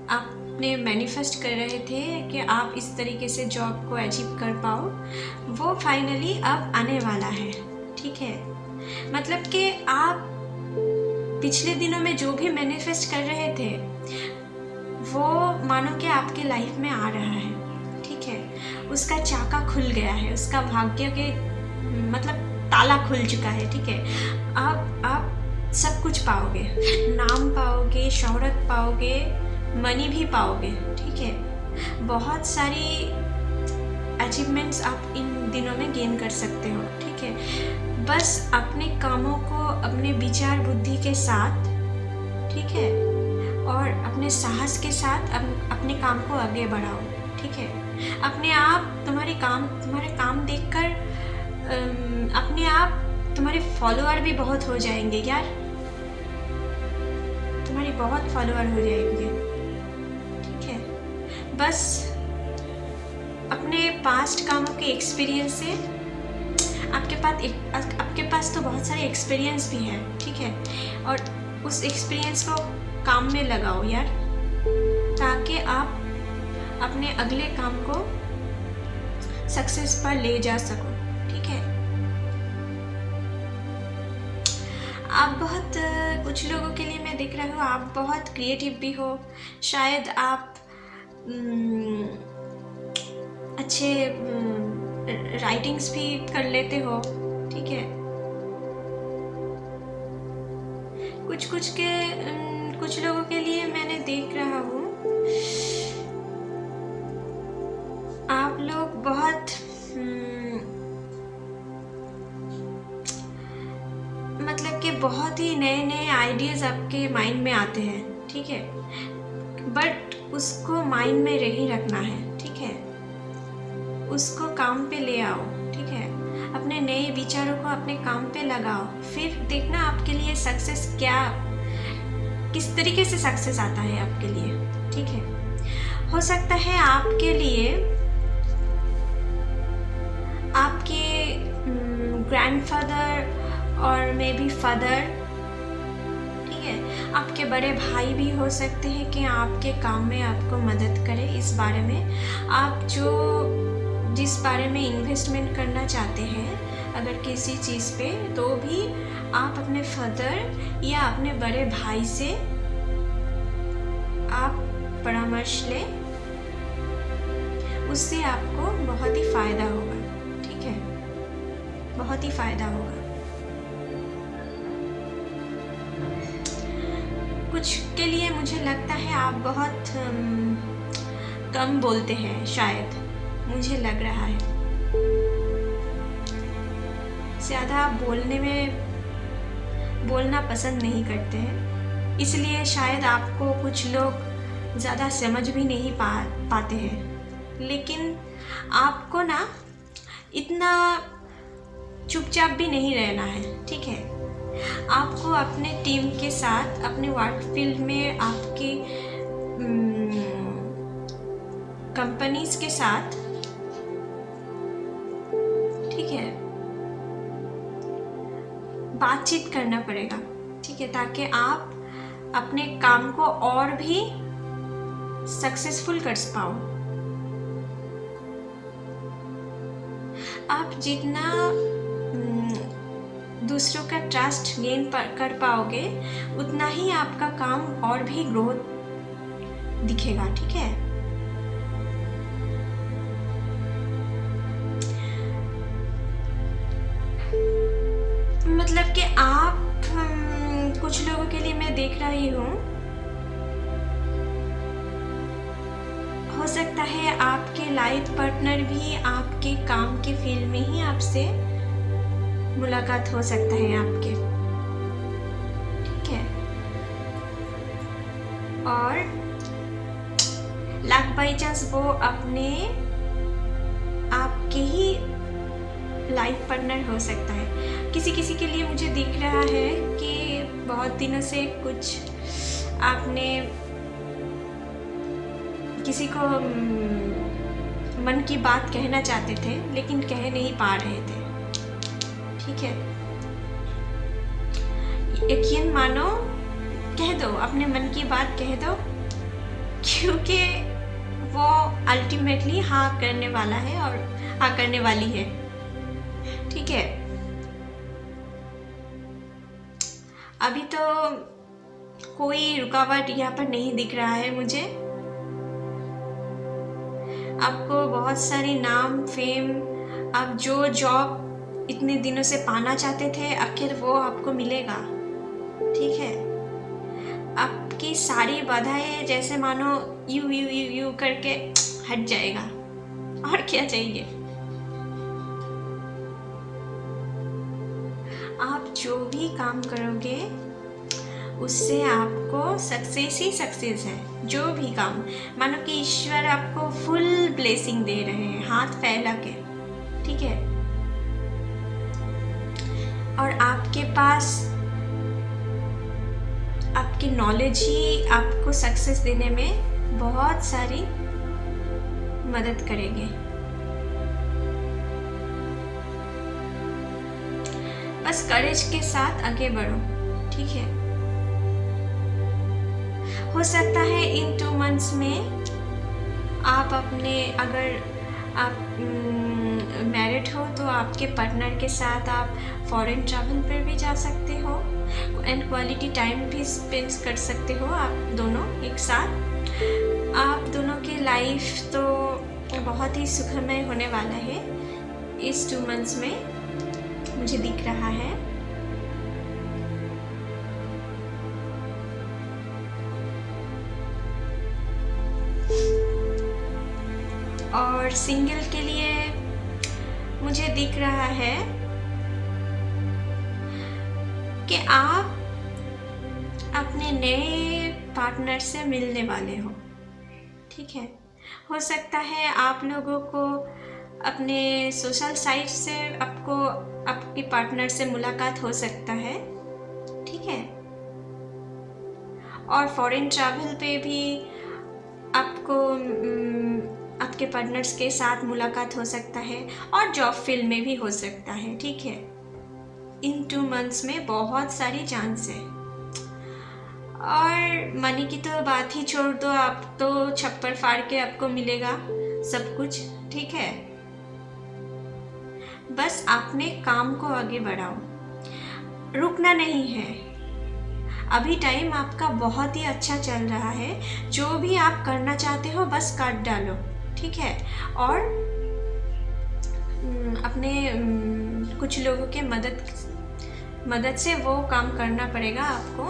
आपने मैनिफेस्ट कर रहे थे कि आप इस तरीके से जॉब को अचीव कर पाओ, वो फाइनली अब आने वाला है, ठीक है। मतलब कि आप पिछले दिनों में जो भी मैनिफेस्ट कर रहे थे वो मानो कि आपके लाइफ में आ रहा है, ठीक है, उसका चाका खुल गया है, उसका भाग्य के मतलब ताला खुल चुका है, ठीक है। आप सब कुछ पाओगे, नाम पाओगे, शोहरत पाओगे, मनी भी पाओगे, ठीक है। बहुत सारी अचीवमेंट्स आप इन दिनों में गेन कर सकते हो, ठीक है। बस अपने कामों को अपने विचार बुद्धि के साथ, ठीक है, और अपने साहस के साथ अपने काम को आगे बढ़ाओ, ठीक है। अपने आप तुम्हारे काम देखकर अपने आप तुम्हारे फॉलोअर भी बहुत हो जाएंगे यार, तुम्हारी बहुत फॉलोअर हो जाएंगे, ठीक है। बस अपने पास्ट कामों के एक्सपीरियंस से आपके पास तो बहुत सारे एक्सपीरियंस भी है, ठीक है, और उस एक्सपीरियंस को काम में लगाओ यार, ताकि आप अपने अगले काम को सक्सेस पर ले जा सको, ठीक है। आप बहुत कुछ लोगों के लिए मैं देख रहा हूँ आप बहुत क्रिएटिव भी हो, शायद आप अच्छे राइटिंग्स भी कर लेते हो, ठीक है। कुछ लोगों के लिए मैंने देख रहा हूँ आप लोग बहुत मतलब कि बहुत ही नए आइडियाज़ आपके माइंड में आते हैं, ठीक है, बट उसको माइंड में नहीं रखना है, ठीक है, उसको काम पे ले आओ, ठीक है। अपने नए विचारों को अपने काम पे लगाओ, फिर देखना आपके लिए सक्सेस किस तरीके से सक्सेस आता है आपके लिए, ठीक है। हो सकता है आपके लिए आपके ग्रैंडफादर और मे बी फादर, ठीक है। आपके बड़े भाई भी हो सकते हैं कि आपके काम में आपको मदद करें इस बारे में। आप जिस बारे में इन्वेस्टमेंट करना चाहते हैं अगर किसी चीज़ पे, तो भी आप अपने फादर या अपने बड़े भाई से आप परामर्श लें, उससे आपको बहुत ही फ़ायदा होगा, ठीक है, बहुत ही फ़ायदा होगा। कुछ के लिए मुझे लगता है आप बहुत कम बोलते हैं, शायद मुझे लग रहा है ज़्यादा बोलना पसंद नहीं करते हैं, इसलिए शायद आपको कुछ लोग ज़्यादा समझ भी नहीं पाते हैं। लेकिन आपको ना इतना चुपचाप भी नहीं रहना है, ठीक है। आपको अपने टीम के साथ, अपने वर्क फील्ड में, आपकी कंपनीज के साथ, ठीक है, बातचीत करना पड़ेगा, ठीक है, ताकि आप अपने काम को और भी सक्सेसफुल कर पाओ। आप जितना दूसरों का ट्रस्ट गेन कर पाओगे, उतना ही आपका काम और भी ग्रोथ दिखेगा, ठीक है। मतलब कि आप कुछ लोगों के लिए मैं देख रही हूँ, हो सकता है आपके लाइफ पार्टनर भी आपके काम के फील्ड में ही आपसे मुलाकात हो सकता है आपके, ठीक है। और लक बाई चांस वो आपके ही लाइफ पार्टनर हो सकता है। किसी किसी के लिए मुझे दिख रहा है कि बहुत दिनों से कुछ आपने किसी को मन की बात कहना चाहते थे लेकिन कह नहीं पा रहे थे, ठीक है। यकीन मानो, कह दो, अपने मन की बात कह दो, क्योंकि वो अल्टीमेटली हाँ करने वाला है और हाँ करने वाली है, ठीक है। अभी तो कोई रुकावट यहाँ पर नहीं दिख रहा है मुझे। आपको बहुत सारी नाम, फेम, आप जो जॉब इतने दिनों से पाना चाहते थे, आखिर वो आपको मिलेगा, ठीक है। आपकी सारी बाधाएं जैसे मानो यू करके हट जाएगा, और क्या चाहिए। आप जो भी काम करोगे उससे आपको सक्सेस ही सक्सेस है। जो भी काम, मानो कि ईश्वर आपको फुल ब्लेसिंग दे रहे हैं हाथ फैला के, ठीक है। और आपके पास आपकी नॉलेज ही आपको सक्सेस देने में बहुत सारी मदद करेंगे। बस करेज के साथ आगे बढ़ो, ठीक है। हो सकता है इन 2 months में आप अगर आप मैरिड हो तो आपके पार्टनर के साथ आप फॉरेन ट्रैवल पर भी जा सकते हो एंड क्वालिटी टाइम भी स्पेंड कर सकते हो आप दोनों एक साथ। आप दोनों की लाइफ तो बहुत ही सुखमय होने वाला है इस 2 months में, मुझे दिख रहा है। और सिंगल के लिए मुझे दिख रहा है कि आप अपने नए पार्टनर से मिलने वाले हो, ठीक है। हो सकता है आप लोगों को अपने सोशल साइट से आपके पार्टनर से मुलाकात हो सकता है, ठीक है। और फॉरेन ट्रैवल पे भी आपको आपके पार्टनर्स के साथ मुलाकात हो सकता है, और जॉब फील्ड में भी हो सकता है, ठीक है। इन 2 मंथ्स में बहुत सारी चांस है। और मनी की तो बात ही छोड़ दो, आप तो छप्पर फाड़ के आपको मिलेगा सब कुछ, ठीक है। बस अपने काम को आगे बढ़ाओ, रुकना नहीं है। अभी टाइम आपका बहुत ही अच्छा चल रहा है, जो भी आप करना चाहते हो बस कर डालो, ठीक है। और अपने कुछ लोगों के मदद से वो काम करना पड़ेगा आपको।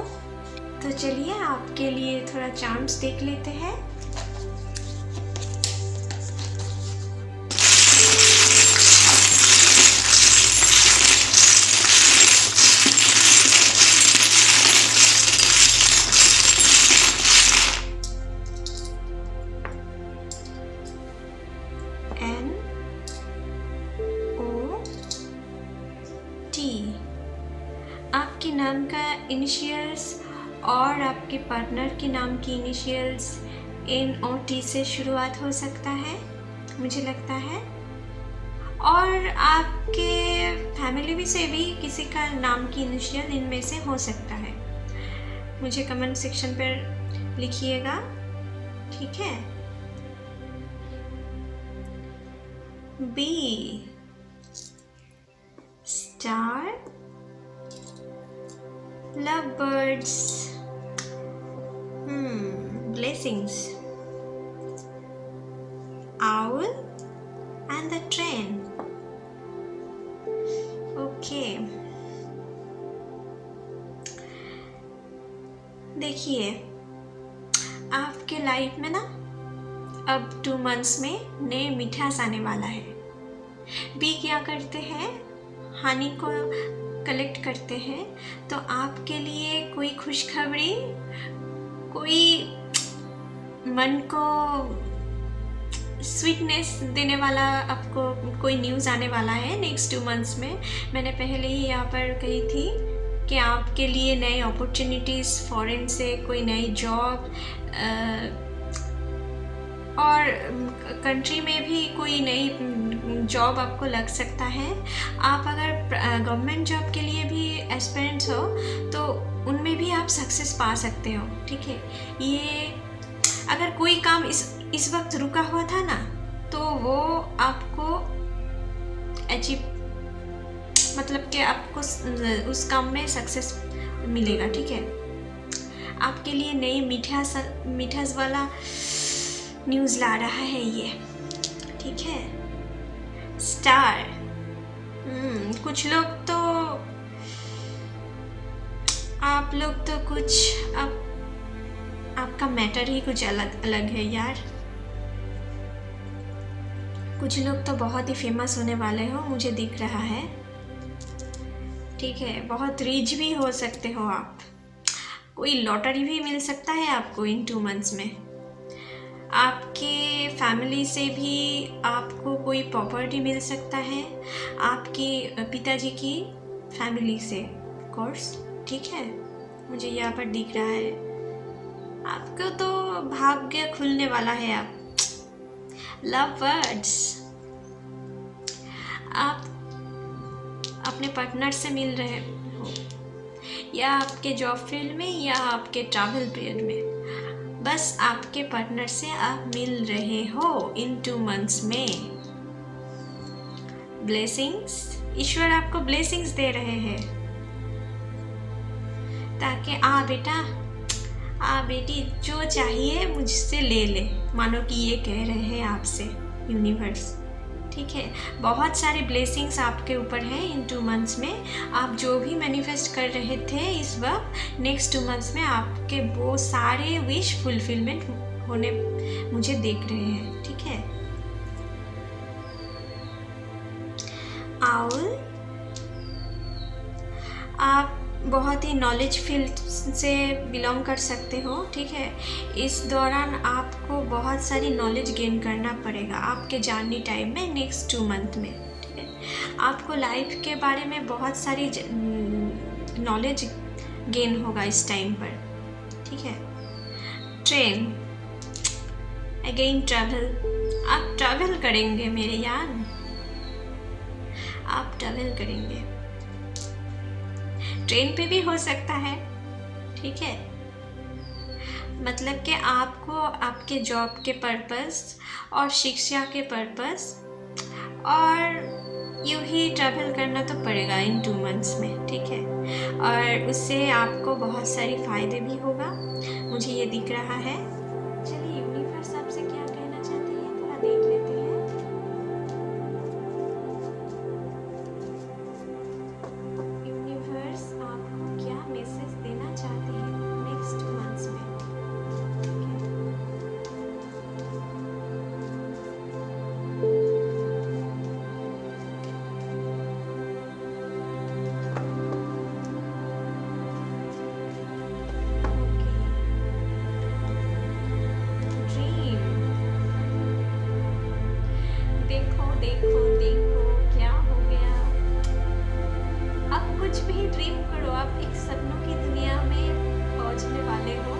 तो चलिए आपके लिए थोड़ा चार्म्स देख लेते हैं। आपके नाम का इनिशियल्स और आपके पार्टनर के नाम की इनिशियल्स NOT से शुरुआत हो सकता है, मुझे लगता है। और आपके फैमिली में से भी किसी का नाम की इनिशियल इनमें से हो सकता है। मुझे कमेंट सेक्शन पर लिखिएगा, ठीक है। B star, lovebirds, blessings, owl and the train. Okay, देखिए आपके लाइफ में ना अब 2 मंथ्स में नए मिठास आने वाला है। बी क्या करते हैं, हनी को कलेक्ट करते हैं। तो आपके लिए कोई खुशखबरी, कोई मन को स्वीटनेस देने वाला आपको कोई न्यूज़ आने वाला है नेक्स्ट 2 मंथ्स में। मैंने पहले ही यहाँ पर कही थी कि आपके लिए नए अपॉर्चुनिटीज़, फॉरेन से कोई नई जॉब, और कंट्री में भी कोई नई जॉब आपको लग सकता है। आप अगर गवर्नमेंट जॉब के लिए भी एस्पिरेंट्स हो तो उनमें भी आप सक्सेस पा सकते हो, ठीक है। ये अगर कोई काम इस वक्त रुका हुआ था ना, तो वो आपको अचीव, मतलब कि आपको उस काम में सक्सेस मिलेगा, ठीक है। आपके लिए नई मिठास वाला न्यूज़ ला रहा है ये, ठीक है। स्टार, कुछ लोग तो, आप लोग तो कुछ आपका मैटर ही कुछ अलग है यार। कुछ लोग तो बहुत ही फेमस होने वाले हो, मुझे दिख रहा है, ठीक है। बहुत रिच भी हो सकते हो आप, कोई लॉटरी भी मिल सकता है आपको इन 2 मंथ्स में। आपके फैमिली से भी आपको कोई प्रॉपर्टी मिल सकता है, आपके पिताजी की फैमिली से कोर्स, ठीक है। मुझे यहाँ पर दिख रहा है आपको तो भाग्य खुलने वाला है। आप लव वर्ड्स, आप अपने पार्टनर से मिल रहे हो, या आपके जॉब फील्ड में या आपके ट्रैवल पीरियड में, बस आपके पार्टनर से आप मिल रहे हो इन 2 मंथ्स में। ब्लेसिंग्स, ईश्वर आपको ब्लेसिंग्स दे रहे हैं ताकि बेटा, बेटी, जो चाहिए मुझसे ले ले, मानो कि ये कह रहे हैं आपसे यूनिवर्स, ठीक है। बहुत सारे ब्लेसिंग्स आपके ऊपर हैं इन 2 मंथ्स में। आप जो भी मैनिफेस्ट कर रहे थे इस वक्त, नेक्स्ट 2 मंथ्स में आपके वो सारे विश फुलफिलमेंट होने मुझे देख रहे हैं, ठीक है। आउल, आप बहुत ही नॉलेज फील्ड से बिलोंग कर सकते हो, ठीक है। इस दौरान आपको बहुत सारी नॉलेज गेन करना पड़ेगा आपके जर्नी टाइम में नेक्स्ट 2 मंथ में, ठीक है। आपको लाइफ के बारे में बहुत सारी नॉलेज गेन होगा इस टाइम पर, ठीक है। ट्रेन, अगेन ट्रैवल, आप ट्रैवल करेंगे मेरे यार, आप ट्रैवल करेंगे। ट्रेन पे भी हो सकता है, ठीक है। मतलब कि आपको आपके जॉब के पर्पस और शिक्षा के पर्पस और यूँ ही ट्रैवल करना तो पड़ेगा इन 2 मंथ्स में, ठीक है। और उससे आपको बहुत सारी फ़ायदे भी होगा, मुझे ये दिख रहा है। चलिए यूनिवर्स आपसे क्या कहना चाहते हैं थोड़ा देख लेते हैं। यूनिवर्स आपको क्या मैसेज देना चाहते हैं नेक्स्ट 2 मंथ्स में, ठीक है। ड्रीम, देखो देखो देखो क्या हो गया। आप कुछ भी ड्रीम करो, आप एक सपनों की दुनिया में पहुंचने वाले हो।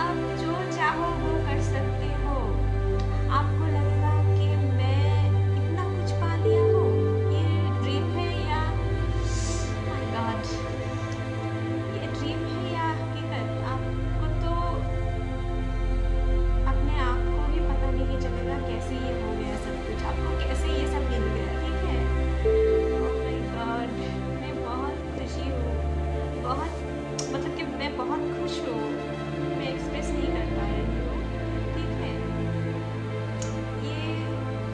आप जो चाहो वो कर सकते हो। आपको लगेगा कि मैं इतना कुछ पा लिया हूँ, ये ड्रीम है या माय गॉड, ये ड्रीम है या हकीकत, आपको तो अपने आप को भी पता नहीं चलेगा कैसे ये हो गया सब कुछ, आपको कैसे ये सब मिल गया, ठीक है। ओह माय गॉड, मैं बहुत खुशी हूँ, बहुत मतलब कि मैं बहुत खुश हूँ, मैं एक्सप्रेस नहीं कर पा रही हूँ, ठीक है। ये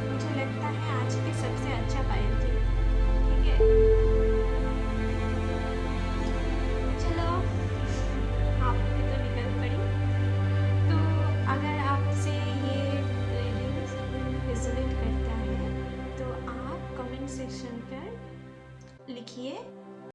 मुझे लगता है आज की सबसे अच्छा पायल थी, ठीक है। चलो आपकी तो निकल पड़ी। तो अगर आपसे ये रीडिंग्स रेजोनेट करता है तो आप कमेंट सेक्शन पर लिखिए